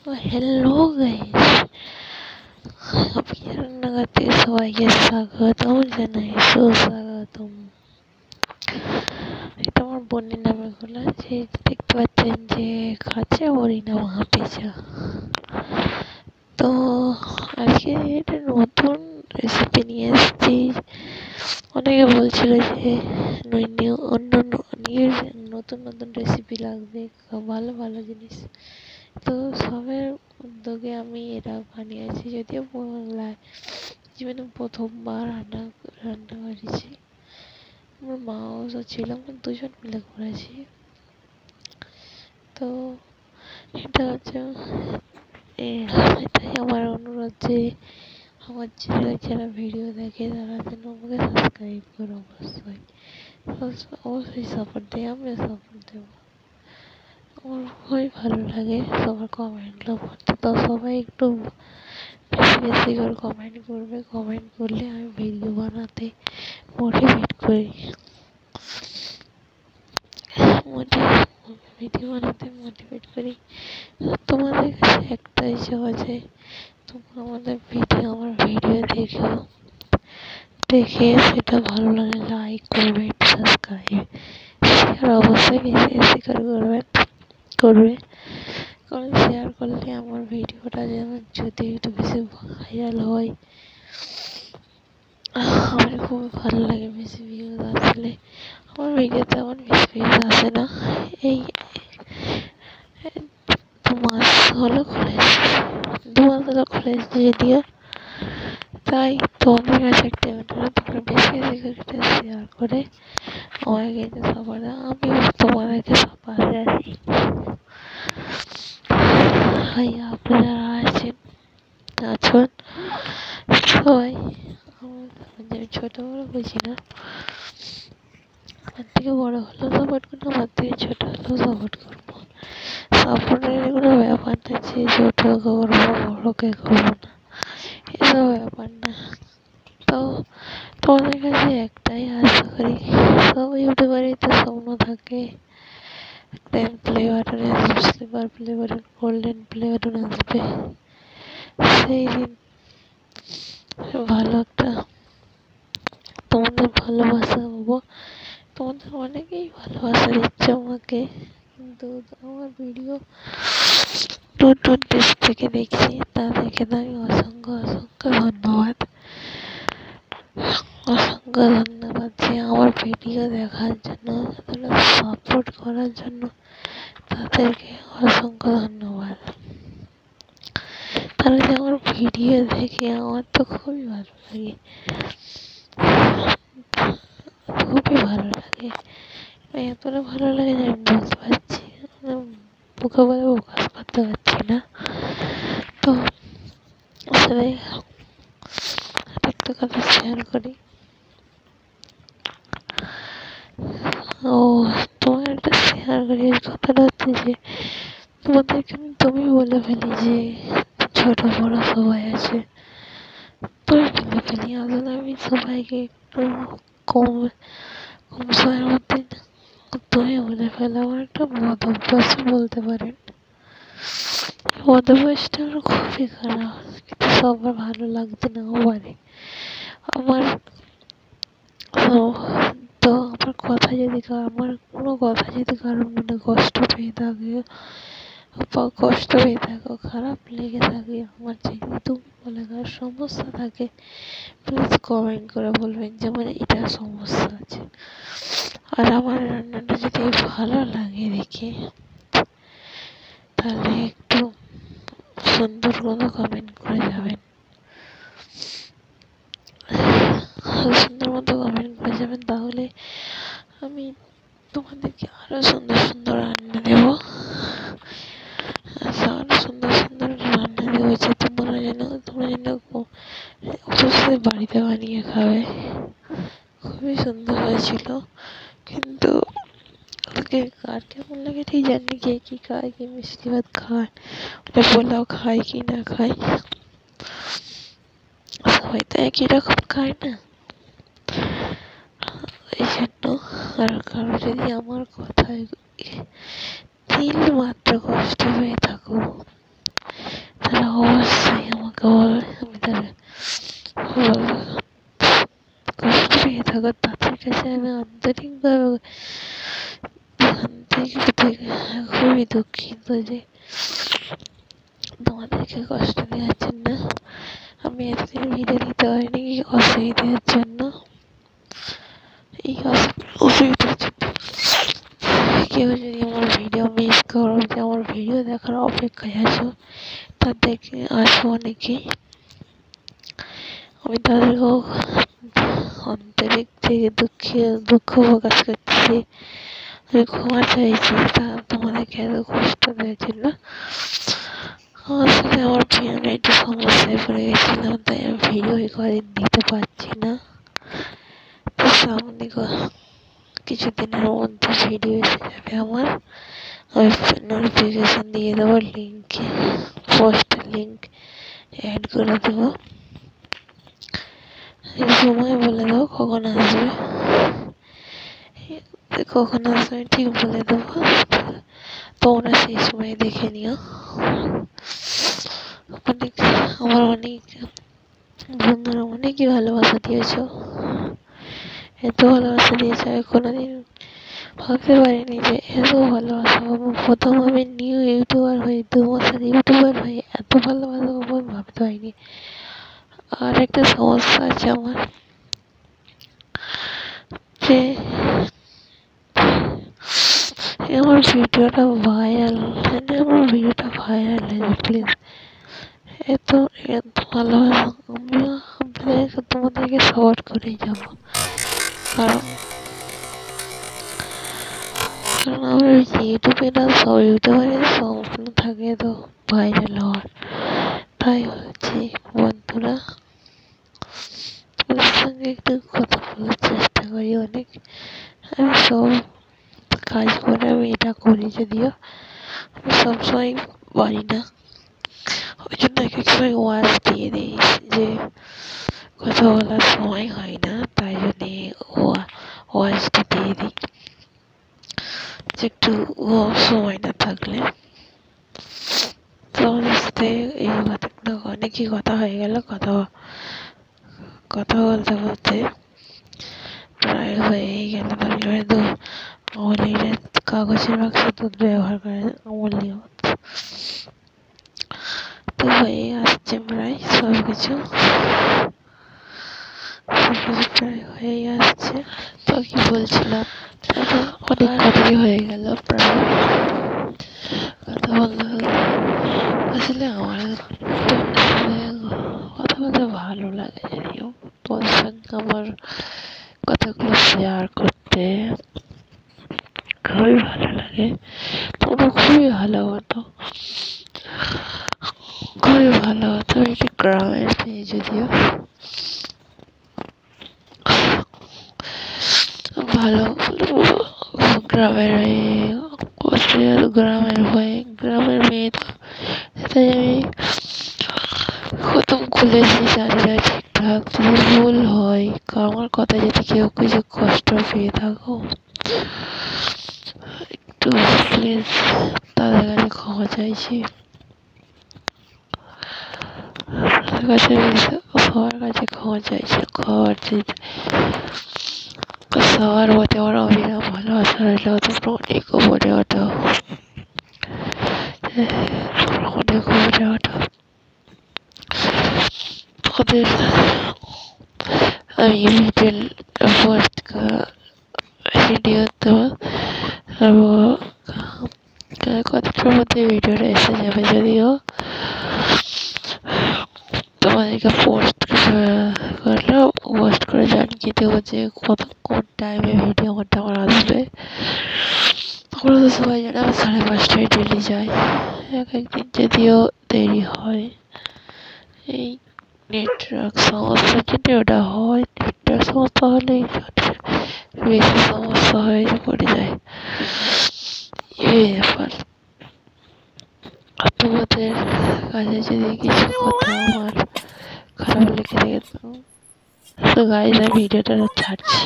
Hello guys, আমি রান্নাঘাটে সবাইকে স্বাগতম জানাই, সুস্বাগতম। এটা আমার বোনের নামে খোলা, যে দেখতে পাচ্ছেন যে খাচ্ছে ওরই নাম হাফিজা। তো আজকে এটা নতুন রেসিপি নিয়ে এসেছি। অনেকে বলছিল যে অন্য নতুন নতুন রেসিপি লাগবে, ভালো ভালো জিনিস। তো সবের উদ্যোগে আমি এটা বানিয়েছি, যদিও জীবনে প্রথমবার রান্না করেছি। আমার মাও ছিল, আমরা দুজন মিলে করেছি। তো এটা হচ্ছে এটাই আমার অনুরোধ যে আমার যারা ভিডিও দেখে তারা যেন আমাকে সাবস্ক্রাইব করে অবশ্যই সাপোর্ট দেয়, আমিও সাপোর্ট দেবো। আমার খুবই ভালো লাগে সবার কমেন্টগুলো পড়তে। তো সবাই একটু বেশি বেশি করে কমেন্ট করবে, কমেন্ট করলে আমি ভিডিও বানাতে মোটিভেট করি, তোমাদের কাছে একটাই চাওয়া যে তোমরা আমার ভিডিও দেখে সেটা ভালো লাগে লাইক করবে, সাবস্ক্রাইব, শেয়ার অবশ্যই বেশি বেশি করে করবে। কারণ শেয়ার করলে আমার ভিডিওটা যেমন যদি একটু বেশি ভাইরাল হয়, আমার খুব ভালো লাগে। বেশি ভিউজ আসলে আমার ভিডিওতে আমার বেশি ভিউজ আসে না। এই 2 মাস হলো খুলেছি যদিও। তাই তোমাদের কাছে একটা অনুরোধ, তোমরা বেশি বেশি করে শেয়ার করে আমাকে সবার, আমিও তোমাদেরকে সব পাশে আছি। ভাইয়া আপনারা আছেন সবাই, আমি ছোট বড় বুঝি না, আমার থেকে বড় হলেও সাপোর্ট করবো, আমার থেকে ছোট হলেও সাপোর্ট করবো। সাপোর্টের কোনো ব্যাপার না যে ছোটকে করবো বড়কে করবো না, এসব ব্যাপার না। তো তোমাদের কাছে একটাই আশা করি, সব ইউটিউবারই তো স্বপ্ন থাকে একটা প্লে বাটনে আসবে, silver play button, golden play button আসবে, সেই দিন ভালো একটা তোমাদের ভালোবাসা পাবো। তোমাদের অনেকেই ভালোবাসা দিচ্ছে আমাকে, কিন্তু আমার ভিডিও দূর দূর দেশ থেকে দেখছি, তাদেরকে আমি অসংখ্য ধন্যবাদ, অসংখ্য ধন্যবাদ যে আমার ভিডিও দেখার জন্য, সাপোর্ট করার জন্য তাদেরকে অসংখ্য ধন্যবাদ। তারা যে আমার ভিডিও দেখে, আমার তো খুবই ভালো লাগে, খুবই ভালো লাগে। এতটা ভালো লাগে যে আমি বলতে পারছি, মুখে বলে প্রকাশ করতে পারছি না। তো সেটাই একটা কথা শেয়ার করি। ও তোমার একটা শেয়ার করি, কথাটা হচ্ছে যে তোমাদেরকে আমি তুমি বলে ফেলি যে ছোট বড় সবাই আছে, তুমি বলে ফেলি। আসলে আমি সবাইকে একটু কম কম সময়ের মধ্যে তুমি বলে ফেলা আমার একটা মত অভ্যাস বলতে পারেন। মত অভ্যাসটা আমার খুবই খারাপ, কিন্তু সবার ভালো লাগতে নাও পারে। আমার তো আমার কথা যদি আমার কোনো কথা যদি কারোর মনে কষ্ট পেয়ে থাকে বা কষ্ট পেয়ে থাকো, খারাপ লেগে থাকে, আমার যদি তুমি বলে কারোর সমস্যা থাকে, প্লিজ কমেন্ট করে বলবেন যে আমার এটা সমস্যা আছে। আর আমার রান্নাটা যদি ভালো লাগে দেখে, তাহলে একটু সুন্দর করে কমেন্ট করে যাবেন, সুন্দর মতো কমেন্ট করে যাবেন, তাহলে আমি তোমাদেরকে আরো সুন্দর সুন্দর রান্না দেবো, আরো সুন্দর সুন্দর রান্না দেবো, যে তোমরা যেন অবশ্যই বাড়িতে বানিয়ে খাবে। খুবই সুন্দর হয়েছিল, কিন্তু কার কেমন লাগে ঠিক জানি, কে কি খায়, কি মিষ্টি ভাত খায়, পোলাও খায় কি না খায়, সবাই তো একই রকম খায় না। এই জন্য আর কারো যদি আমার কথায় তিল মাত্র কষ্ট হয়ে থাকো, যে তোমাদেরকে কষ্ট দেওয়ার জন্য। আমি এতদিন ভিডিও দিতে পারিনি এই অসুবিধার জন্য। এই অসুবিধার জন্য কেউ যদি আমার ভিডিও মিস করো, যে আমার ভিডিও দেখার অপেক্ষায় আছো, তাদেরকে আসো অনেকেই, আমি তাদেরকেও আন্তরিক থেকে দুঃখ প্রকাশ করছি। আমি ক্ষমা চাইছি তোমাদেরকে এত কষ্ট দেওয়ার জন্য। আমার সাথে আমার ফ্যামিলি একটু সমস্যায় পড়ে গেছিলাম, তাই আমি ভিডিও কদিন দিতে পারছি না। তো সামনে কিছুদিনের মধ্যে ভিডিও এসে যাবে আমার। আমি নোটিফিকেশন দিয়ে দেবো, লিঙ্কে পোস্টের লিঙ্ক অ্যাড করে দেবো। সময় বলে দেবো কখন আসবে, ঠিক বলে দেবো, তোমরা সেই সময় দেখে নিও। আমার অনেক বন্ধুরা অনেকই ভালোবাসা দিয়েছ, এত ভালোবাসা দিয়েছে আমি কোনোদিন ভাবতে পারিনি যে এত ভালোবাসা পাবো। প্রথম আমি নিউ ইউটিউবার হয়ে 2 মাসের ইউটিউবার হয়ে এত ভালোবাসা পাবো আমি ভাবতে পারিনি। আর একটা সমস্যা আছে আমার, যে আমার ভিডিওটা ভাইরাল হয়ে প্লিজ এত ভালোবাসা আমিও তোমাদেরকে সাপোর্ট করেই যাবো। কারণ আমার ইউটিউবে না, সব ইউটিউবারের স্বপ্ন থাকে তো ভাইরাল হওয়ার। তাই বলছি বন্ধুরা, তোমাদের সঙ্গে একটু কথা বলার চেষ্টা করি অনেক। আমি সব কাজ করে আমি এটা করি, যদিও আমি সবসময় পারি না, ওই জন্য এক এক সময় ওয়াজ দিয়ে দিই, যে কথা বলার সময় হয় না, তাই জন্যে ওয়াজটা দিয়ে দিই, যে একটু সময় না থাকলে। তোমাদের সাথে এই কথাগুলো অনেকই কথা হয়ে গেল, কথা বলতে বলতে প্রায় হয়েই গেল। আমলের কাগজের বাক্সে দুধ ব্যবহার করে আমলীয়, তো হয়ে আসছে প্রায় সবকিছু প্রায় হয়েই আসছে। তো কি বলছিলাম, অনেক কথাই হয়ে গেল প্রায়। কথা বলতে আসলে আমার কথা বলতে ভালো লাগে, যদিও তোমাদের সঙ্গে আমার কথাগুলো শেয়ার করতে খুবই ভালো লাগে। তোমরা খুবই ভালো হতো, খুবই ভালো হতো। একটি গ্রামের মেয়ে, যদিও ভালো গ্রামের গ্রামের মেয়ে, তো তাই আমি প্রথম খুলেছি জানি না ঠিকঠাক, যদি ভুল হয়, আমার কথা যদি কেউ কিছু কষ্ট পেয়ে থাকো, একটু প্লিজ তাদের কাছে ক্ষমা চাইছি। সবার কাছে ক্ষমা চাইছি। সবার মধ্যে আমার অবিরাম ভালোবাসা রইল। তোমরা অনেক উপরে ওঠো, তোদের আমি ভিডিও দেবো, কতটার মধ্যে ভিডিওটা এসে যাবে, যদিও তোমাদেরকে পোস্ট করে জানিয়ে দেবো যে কোন টাইমে ভিডিও আমার আসবে। তোমরা তো সবাই জানো আমি 5:30টায় ডেলি যাই, একদিন যদিও দেরি হয়, এই নেটওয়ার্ক সমস্যার জন্য ওটা হয়। নেটওয়ার্ক সমস্যা হলেই বেশি সমস্যা হয়ে পড়ে যায়, এই ব্যাপার। তোমাদের কাছে যদি কিছু কথা আমার খারাপ লেগে থাকে, তো গাইজ আমি ভিডিওটা ছাড়ছি।